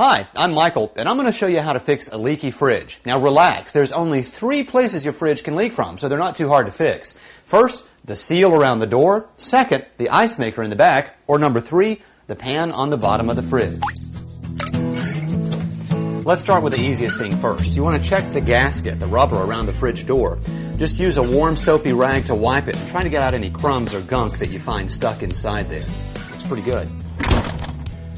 Hi, I'm Michael, and I'm going to show you how to fix a leaky fridge. Now relax, there's only 3 places your fridge can leak from, so they're not too hard to fix. First, the seal around the door. Second, the ice maker in the back. Or number 3, the pan on the bottom of the fridge. Let's start with the easiest thing first. You want to check the gasket, the rubber around the fridge door. Just use a warm soapy rag to wipe it, trying to get out any crumbs or gunk that you find stuck inside there. Looks pretty good.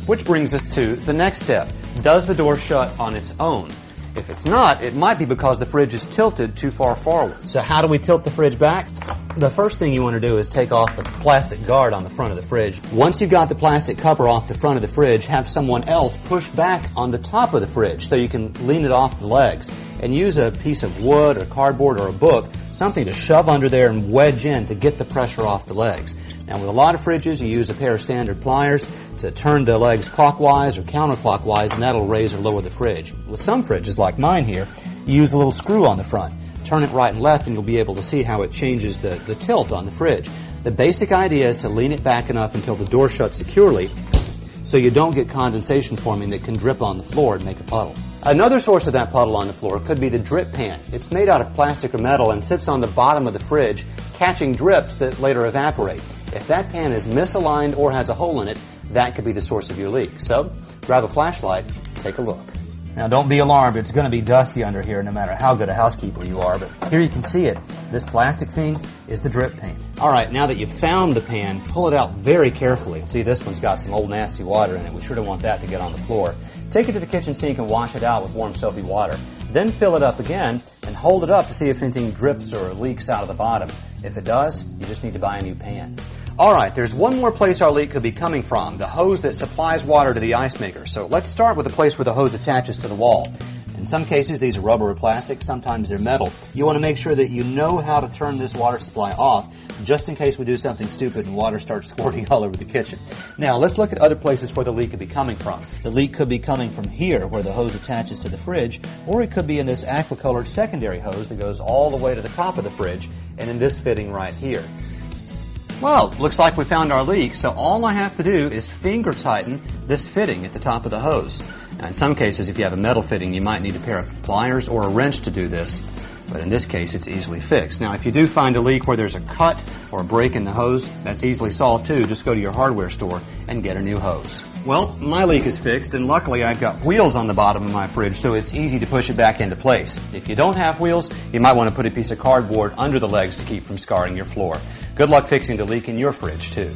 Which brings us to the next step. Does the door shut on its own? If it's not, it might be because the fridge is tilted too far forward. So how do we tilt the fridge back? The first thing you want to do is take off the plastic guard on the front of the fridge. Once you've got the plastic cover off the front of the fridge, have someone else push back on the top of the fridge so you can lean it off the legs. And use a piece of wood or cardboard or a book, something to shove under there and wedge in to get the pressure off the legs. Now with a lot of fridges, you use a pair of standard pliers to turn the legs clockwise or counterclockwise, and that'll raise or lower the fridge. With some fridges, like mine here, you use a little screw on the front. Turn it right and left and you'll be able to see how it changes the tilt on the fridge. The basic idea is to lean it back enough until the door shuts securely so you don't get condensation forming that can drip on the floor and make a puddle. Another source of that puddle on the floor could be the drip pan. It's made out of plastic or metal and sits on the bottom of the fridge, catching drips that later evaporate. If that pan is misaligned or has a hole in it, that could be the source of your leak. So, grab a flashlight, take a look. Now don't be alarmed, it's going to be dusty under here no matter how good a housekeeper you are, but here you can see it. This plastic thing is the drip pan. Alright, now that you've found the pan, pull it out very carefully. See, this one's got some old nasty water in it. We sure don't want that to get on the floor. Take it to the kitchen sink and wash it out with warm soapy water. Then fill it up again and hold it up to see if anything drips or leaks out of the bottom. If it does, you just need to buy a new pan. Alright, there's one more place our leak could be coming from, the hose that supplies water to the ice maker. So let's start with the place where the hose attaches to the wall. In some cases, these are rubber or plastic, sometimes they're metal. You want to make sure that you know how to turn this water supply off, just in case we do something stupid and water starts squirting all over the kitchen. Now, let's look at other places where the leak could be coming from. The leak could be coming from here, where the hose attaches to the fridge, or it could be in this aqua-colored secondary hose that goes all the way to the top of the fridge, and in this fitting right here. Well, looks like we found our leak, so all I have to do is finger tighten this fitting at the top of the hose. Now, in some cases, if you have a metal fitting, you might need a pair of pliers or a wrench to do this, but in this case, it's easily fixed. Now, if you do find a leak where there's a cut or a break in the hose, that's easily solved too. Just go to your hardware store and get a new hose. Well, my leak is fixed, and luckily I've got wheels on the bottom of my fridge, so it's easy to push it back into place. If you don't have wheels, you might want to put a piece of cardboard under the legs to keep from scarring your floor. Good luck fixing the leak in your fridge, too.